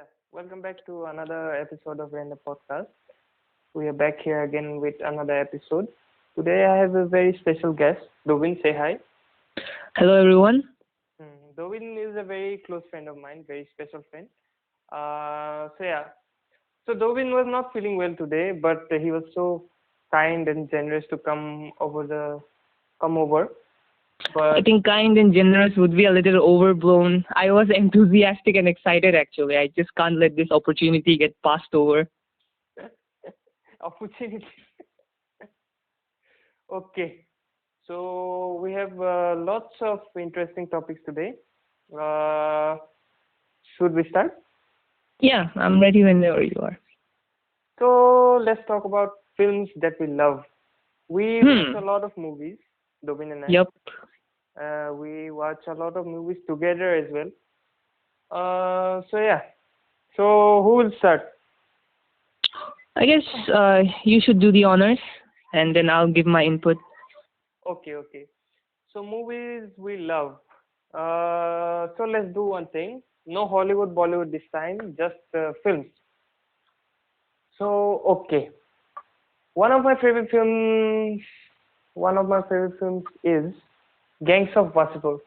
Welcome back to another episode of Random Podcast. We are back here again with another episode. Today I have a very special guest, Dobin. Say hi. Hello, everyone. Dobin is a very close friend of mine, very special friend. So Dobin was not feeling well today, but he was so kind and generous to come over. I But think kind and generous would be a little overblown. I was enthusiastic and excited, actually. I just can't let this opportunity get passed over. opportunity. Okay. So we have lots of interesting topics today. Uh, should we start? Yeah, I'm ready whenever you are. So let's talk about films that we love. We watch a Hmm. lot of movies, Dobin and I. Yep. We watch a lot of movies together as well. So So who will start? I guess you should do the honors, and then I'll give my input. Okay. So movies we love. So let's do one thing. No Hollywood, Bollywood this time, just films. So okay, one of my favorite films. One of my favorite films is Gangs of Wasseypur.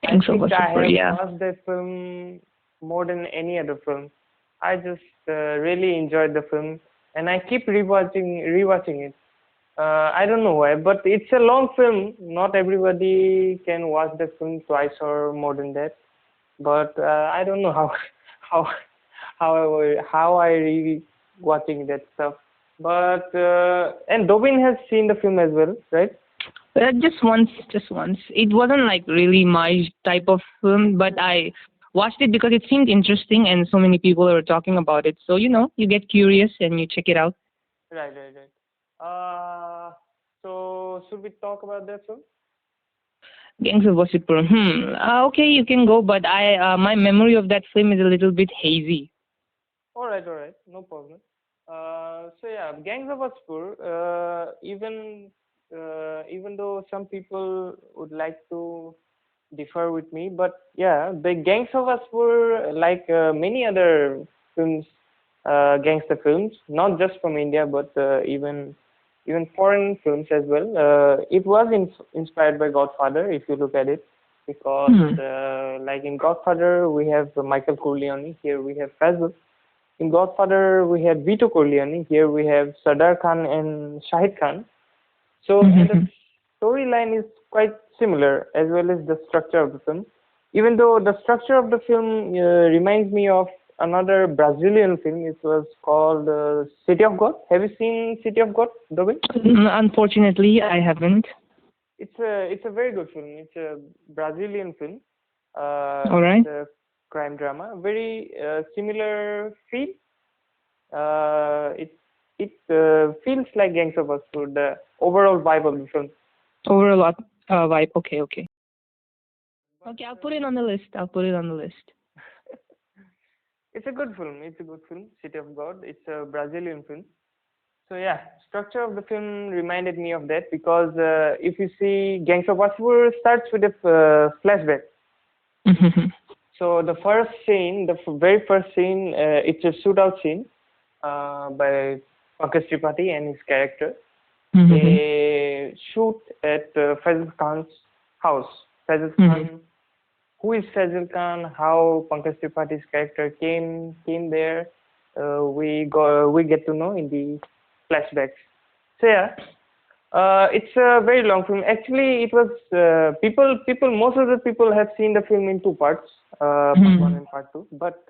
I Thanks so think much I for have yeah. watched that film more than any other film. I just really enjoyed the film, and I keep rewatching it. I don't know why, but it's a long film. Not everybody can watch the film twice or more than that. But I don't know how how how I re watching that stuff. But and Dobin has seen the film as well, right? Just once, just once. It wasn't like really my type of film, but I watched it because it seemed interesting and so many people were talking about it. So, you get curious and you check it out. Right. So should we talk about that film? Gangs of Wasseypur. Okay, you can go, but my memory of that film is a little bit hazy. All right, no problem. Gangs of Wasseypur. Even though some people would like to differ with me, but yeah, the Gangs of Wasseypur, like many other films, gangster films, not just from India, but even foreign films as well. It was inspired by Godfather, if you look at it, because Hmm. like in Godfather we have Michael Corleone, here we have Fazil. In Godfather we had Vito Corleone, here we have Sardar Khan and Shahid Khan. So and the storyline is quite similar as well as the structure of the film. Even though the structure of the film reminds me of another Brazilian film, it was called City of God. Have you seen City of God, Dobin? Unfortunately, I haven't. It's a very good film. It's a Brazilian film. All It's right. a crime drama. Very similar feel. It feels like Gangs of Wasseypur, the overall vibe of the film. Overall vibe. Okay. But Okay, I'll put it on the list. I'll put it on the list. it's a good film. It's a good film. City of God. It's a Brazilian film. So yeah, structure of the film reminded me of that because if you see Gangs of Wasseypur starts with a flashback. So the first scene, very first scene, it's a shootout scene by Pankaj Tripathi and his character. They shoot at Fazil Khan's house. Fazil Khan, who is Fazil Khan? How Pankaj Tripathi's character came there? We get to know in the flashbacks. So yeah, it's a very long film. Actually, it was most of the people have seen the film in two parts, part one and part two. But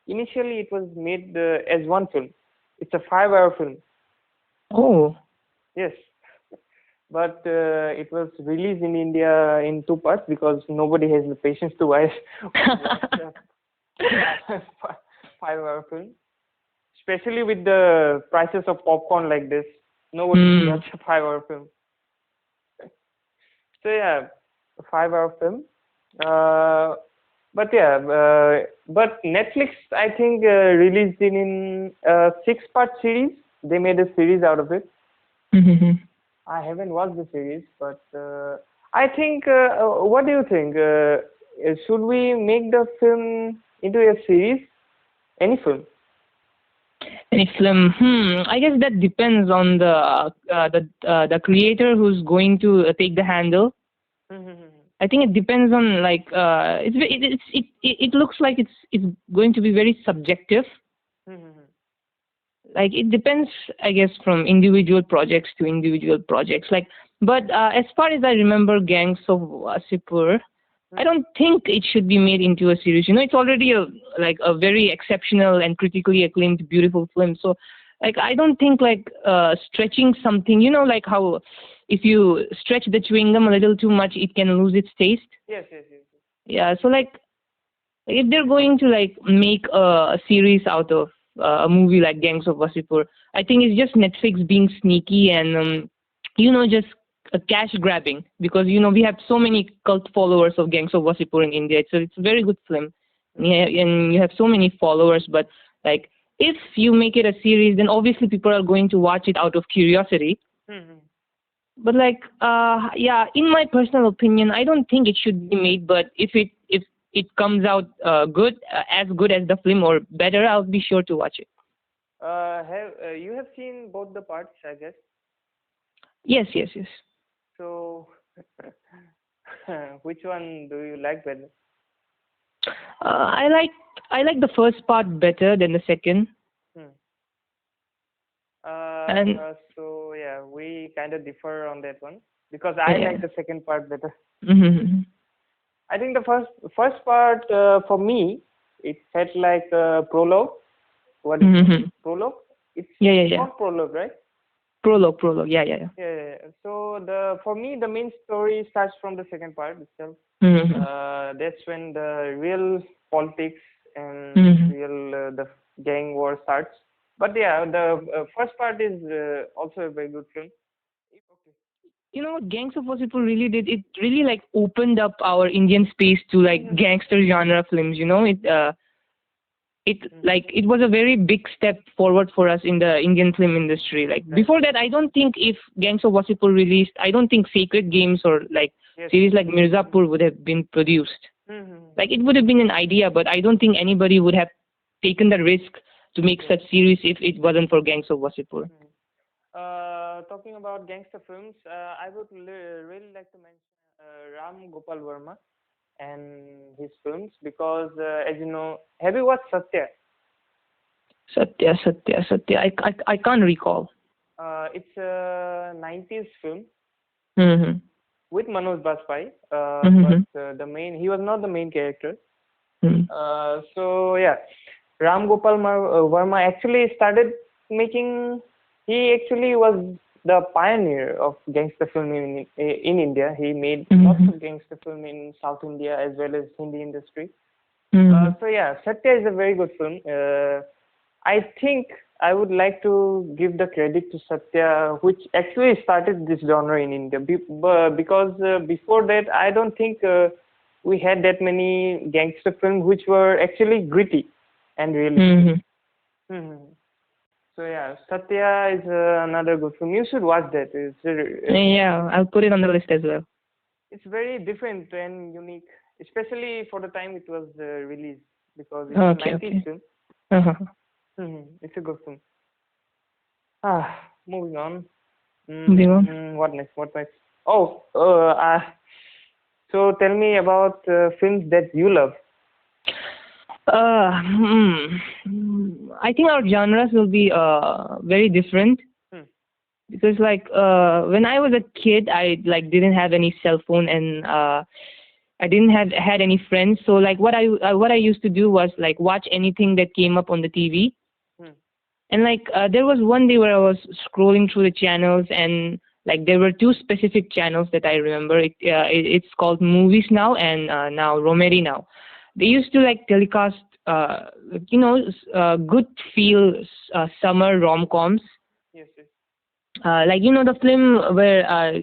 initially, it was made as one film. It's a 5 hour film. Oh. Yes, but it was released in India in two parts because nobody has the patience to watch a 5 hour film, especially with the prices of popcorn like this. Nobody will watch a 5 hour film. So yeah, a 5 hour film. Uh, but Netflix I think released it in a 6 part series. They made a series out of it. I haven't watched the series, but I think. What do you think? Should we make the film into a series? Any film? Any film? I guess that depends on the creator who's going to take the handle. Mm-hmm. I think it depends on like it looks like it's going to be very subjective. Mm-hmm. Like it depends, I guess, from individual projects to individual projects. Like, but as far as I remember, Gangs of Wasseypur, I don't think it should be made into a series. You know, it's already a very exceptional and critically acclaimed, beautiful film. So, like, I don't think like stretching something. You know, like how if you stretch the chewing gum a little too much, it can lose its taste. Yes, yes, yes. Yeah. So, like, if they're going to like make a series out of a movie like Gangs of Wasseypur, I think it's just Netflix being sneaky and just cash grabbing because we have so many cult followers of Gangs of Wasseypur in India. It's a very good film, yeah, and you have so many followers. But like, if you make it a series, then obviously people are going to watch it out of curiosity. Mm-hmm. But like, yeah, in my personal opinion, I don't think it should be made. But if it comes out good, as good as the film or better, I'll be sure to watch it. Have you have seen both the parts, I guess? Yes, yes, yes. So, which one do you like better? I like the first part better than the second. Hmm. And So yeah, we kind of differ on that one because I yeah. like the second part better. Mm-hmm. I think the first part for me it felt like a prologue. What is it? Mm-hmm. Prologue? It's Yeah, yeah, yeah. not prologue, right? Prologue. Yeah, yeah, yeah. Yeah. So for me the main story starts from the second part itself. Mm-hmm. That's when the real politics and Mm-hmm. real the gang war starts. But yeah, the first part is also a very good film. Okay. You know what Gangs of Wasseypur really did? It really like opened up our Indian space to like Mhm. gangster genre films. You know, it like it was a very big step forward for us in the Indian film industry. Like Right. before that, I don't think if Gangs of Wasseypur released, I don't think Sacred Games or like Yes. series like Mirzapur would have been produced. Mm-hmm. Like it would have been an idea, but I don't think anybody would have taken the risk to make such series if it wasn't for Gangs of Wasseypur. Talking about gangster films, I would really like to mention Ram Gopal Verma and his films because, as you know, have you watched Satya? Satya. I can't recall. It's a 90s film Mm-hmm. with Manoj Bajpayee, Mm-hmm. but he was not the main character. Mm-hmm. So yeah, Ram Gopal Verma actually started making. He actually was the pioneer of gangster film in India. He made lots of gangster film in South India as well as Hindi industry. So yeah, Satya is a very good film. I think I would like to give the credit to Satya, which actually started this genre in India. Because before that, I don't think we had that many gangster films which were actually gritty and realistic. Mm-hmm. So yeah, Satya is another good film. You should watch that. Yeah, I'll put it on the list as well. It's very different and unique, especially for the time it was released because it's Okay, a 90s okay. film. Uh-huh. It's a good film. Moving on. Moving on. What next? Oh, so tell me about films that you love. I think our genres will be very different because like when I was a kid, I like didn't have any cell phone and I didn't had any friends. So like what I used to do was like watch anything that came up on the TV. And like there was one day where I was scrolling through the channels and like there were two specific channels that I remember. It's called Movies Now and now Romeri Now. They used to like telecast good feel summer rom-coms. Yes. Like the film where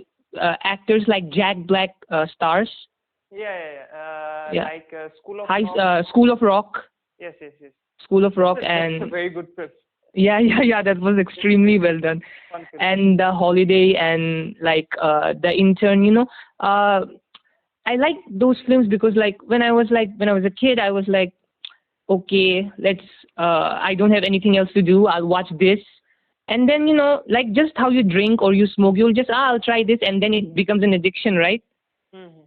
actors like Jack Black stars. Yeah. Yeah. Like School of Rock. School of Rock. Yes. School of Rock That's and a very good film. yeah, that was extremely well done. Fun film. And The Holiday and like The Intern, I like those films because like when I was a kid I was like, okay, let's. I don't have anything else to do. I'll watch this. And then like just how you drink or you smoke, you'll just I'll try this, and then it becomes an addiction, right? Mm-hmm.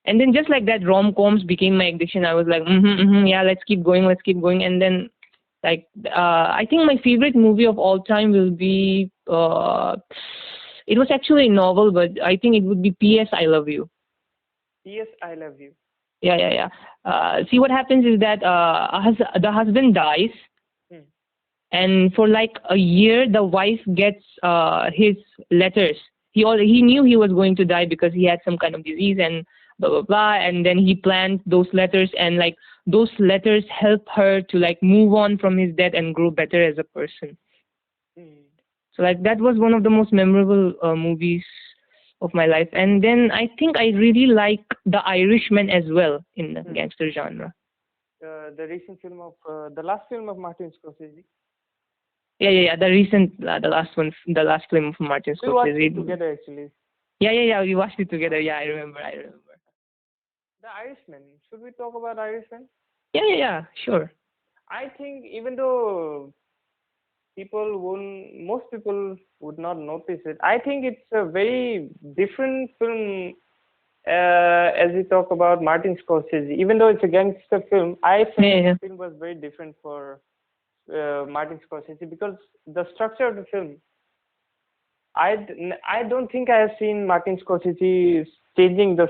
And then just like that, rom-coms became my addiction. I was like, yeah, let's keep going. And then like I think my favorite movie of all time will be it was actually a novel, but I think it would be P.S. I Love You. Yes, I love you. Yeah, yeah, yeah. See, what happens is that the husband dies, Hmm. and for like a year, the wife gets his letters. He knew he was going to die because he had some kind of disease and blah blah blah. And then he planned those letters, and like those letters help her to like move on from his death and grow better as a person. Hmm. So like that was one of the most memorable movies of my life. And then I think I really like The Irishman as well in the Hmm. gangster genre. The recent film of the last film of Martin Scorsese. Yeah, yeah, yeah. The recent, the last one, the last film of Martin We watched it Scorsese. together actually. Yeah, yeah, yeah. We watched it together. Yeah, I remember. I remember. The Irishman. Should we talk about Irishman? Yeah, yeah, yeah. Sure. I think even though most people would not notice it. I think it's a very different film as we talk about Martin Scorsese. Even though it's a gangster film, I Yeah, felt yeah, the film was very different for Martin Scorsese because the structure of the film. I don't think I have seen Martin Scorsese changing the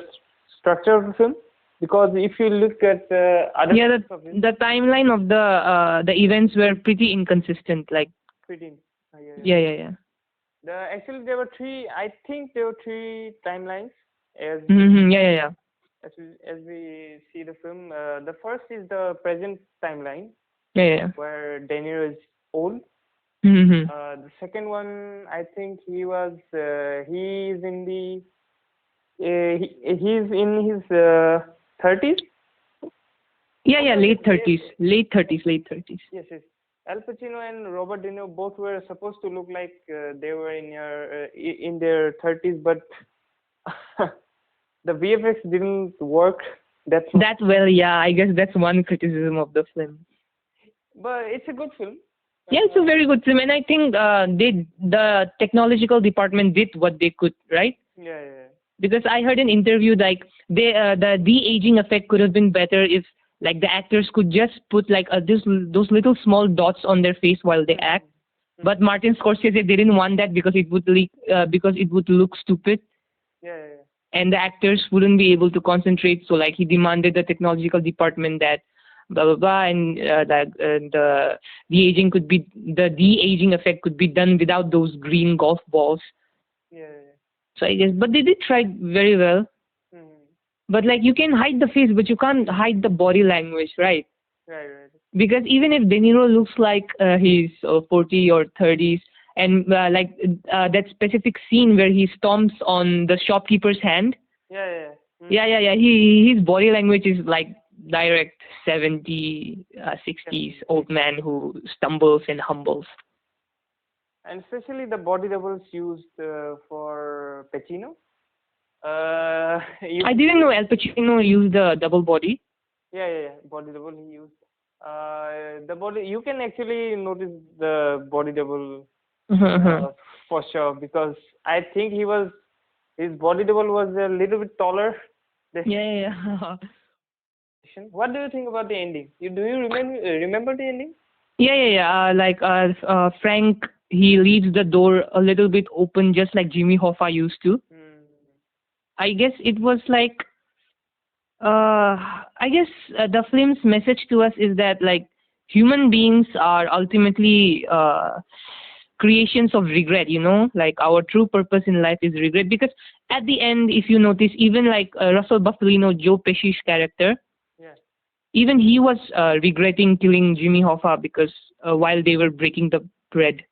structure of the film because if you look at other yeah. films of his, The timeline of the events were pretty inconsistent. Like, pretty, yeah, yeah. yeah, yeah, yeah. Actually, there were three. I think there were three timelines as Yeah, yeah, yeah. as we see the film. The first is the present timeline Yeah, yeah. where De Niro is old. Mm-hmm. The second one, I think he is in the he's in his 30s. Yeah, yeah. Late 30s. Late 30s. Late 30s. Yes, yes. Al Pacino and Robert De Niro both were supposed to look like they were in their 30s, but the VFX didn't work that much. That well, yeah. I guess that's one criticism of the film. But it's a good film. Yeah, it's a very good film, and I think the technological department did what they could, right? Yeah, yeah. Because I heard an interview like the de-aging effect could have been better if like the actors could just put like those little small dots on their face while they act. But Martin Scorsese didn't want that because it would look stupid Yeah, yeah, yeah. and the actors wouldn't be able to concentrate. So like he demanded the technological department that blah blah blah, and that the the de-aging effect could be done without those green golf balls. Yeah, yeah. So I guess, but they did try very well. Mm-hmm. But like you can hide the face, but you can't hide the body language, right? Right, right. Because even if De Niro looks like he's 40 or 30s, and that specific scene where he stomps on the shopkeeper's hand, Yeah, yeah, yeah. yeah, yeah, yeah, his body language is like direct 70, 60s old man who stumbles and humbles. And especially the body doubles used for Pacino. I didn't know Al Pacino used the double body. Yeah, yeah, yeah. Body double he used. The body you can actually notice the body double for sure because I think his body double was a little bit taller. Yeah, yeah. What do you think about the ending? Do you remember the ending? Yeah, yeah, yeah. Frank, he leaves the door a little bit open, just like Jimmy Hoffa used to. I guess it was like, I guess the film's message to us is that like human beings are ultimately creations of regret. Like our true purpose in life is regret. Because at the end, if you notice, even like Russell Buffalino, Joe Pesci's character, Yeah. even he was regretting killing Jimmy Hoffa because while they were breaking the bread.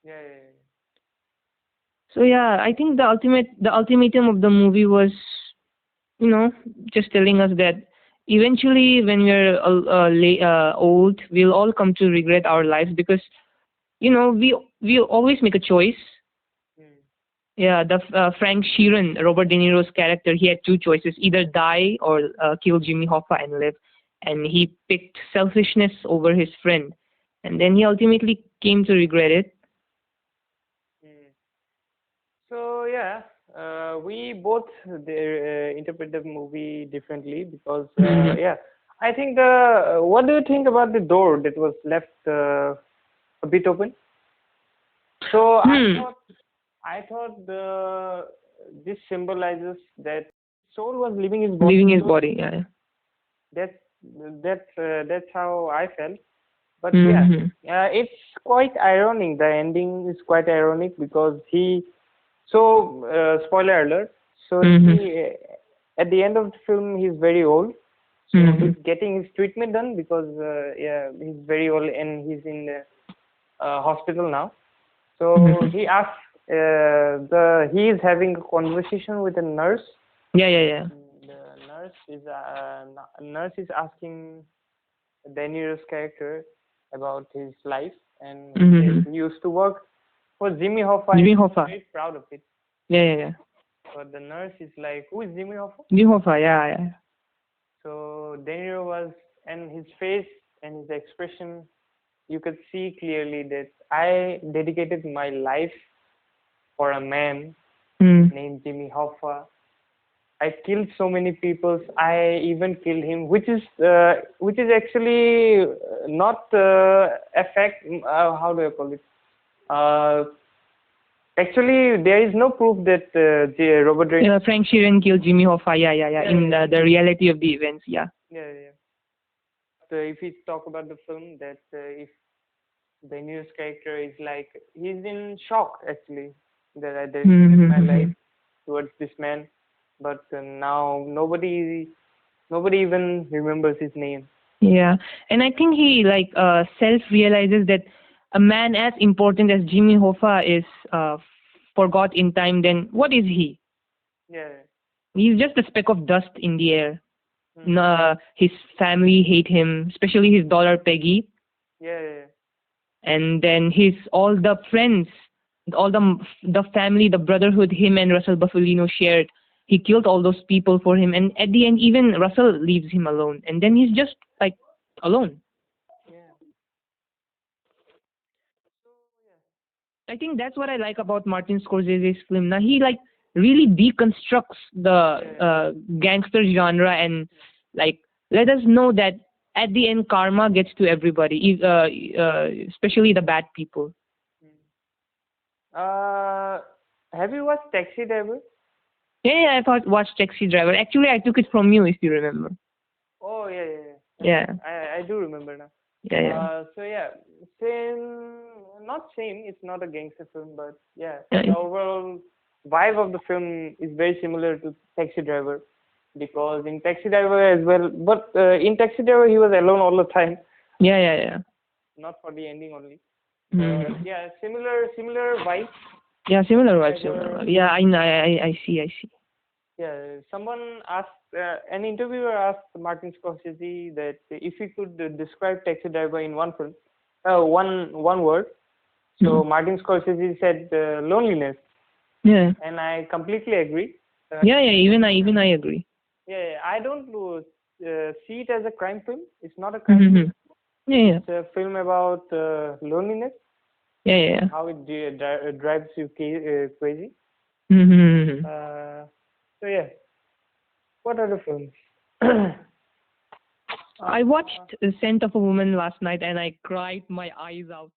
Yeah, yeah, yeah. So yeah, I think the ultimatum of the movie was, just telling us that eventually when we're old, we'll all come to regret our lives because, we always make a choice. Yeah, the Frank Sheeran, Robert De Niro's character, he had two choices: either die or kill Jimmy Hoffa and live. and he picked selfishness over his friend, and then he ultimately came to regret it. Mm. So yeah, we both interpret the movie differently because Mhm. yeah, I think the what do you think about the door that was left a bit open? So Hmm. I thought this symbolizes that soul was leaving his body. Leaving his body. Yeah. That that's how I felt. But yeah, Mhm. it's quite ironic. The ending is quite ironic because he. So spoiler alert. So Mhm. he at the end of the film he's very old. So he's Mhm. getting his treatment done because yeah he's very old and he's in the hospital now. So Mhm. he asks he is having a conversation with a nurse. Yeah. Yeah. Yeah. The nurse is asking De Niro's character about his life, and he says Mhm. he used to work for Jimmy Hoffa and Jimmy he's Hoffa. very proud of it. Yeah. Yeah. Yeah. But the nurse is like, "Who is Jimmy Hoffa?" Jimmy Hoffa. Yeah. Yeah. So De Niro was, and his face and his expression, you could see clearly that I dedicated my life for a man Mm. named Jimmy Hoffa. I killed so many people. I even killed him, which is actually not affect. How do I call it? Uh, actually, there is no proof that Robert De Niro. Frank Sheeran killed Jimmy Hoffa. Yeah. Yeah. Yeah. Yeah, In yeah, the reality of the events. Yeah. yeah, yeah. So if we talk about the film, that if the news character is like he's in shock actually that I dedicated my life Mhm. towards this man, but now nobody even remembers his name. Yeah, and I think he like self realizes that a man as important as Jimmy Hoffa is forgot in time. Then what is he? Yeah. He's just a speck of dust in the air. Hmm. His family hate him, especially his daughter Peggy, Yeah, yeah, and then his all the friends, all the family, the brotherhood him and Russell Buffalino shared. He killed all those people for him, and at the end, even Russell leaves him alone, and then he's just like alone. yeah. I think that's what I like about Martin Scorsese's film. Now he like really deconstructs the Yeah, yeah. gangster genre and like let us know that at the end karma gets to everybody, especially the bad people. Uh, have you watched Taxi Driver? Yeah, yeah, I thought watched Taxi Driver. Actually, I took it from you if you remember. Oh yeah, yeah, yeah. Yeah, I do remember now. yeah, yeah, So yeah, same, not same. It's not a gangster film, but yeah, yeah, the overall vibe of the film is very similar to Taxi Driver, because in Taxi Driver as well. But in Taxi Driver, he was alone all the time, yeah, yeah, yeah. not for the ending only. But Hmm. yeah, similar vibe. Yeah, similar vibe, similar Driver. vibe. Yeah, I see, I see. Yeah, someone asked, an interviewer asked Martin Scorsese that if he could describe Taxi Driver in one film, one word. Hmm. So Martin Scorsese said loneliness, Yeah, and I completely agree. yeah, yeah. Even I agree. Yeah, yeah, I don't see it as a crime film. It's not a crime film. Mm-hmm. Yeah, yeah, It's a film about loneliness, yeah, yeah. how it drives you crazy. Mm-hmm. Uh, so yeah, what other films? I watched The Scent of a Woman last night and I cried my eyes out.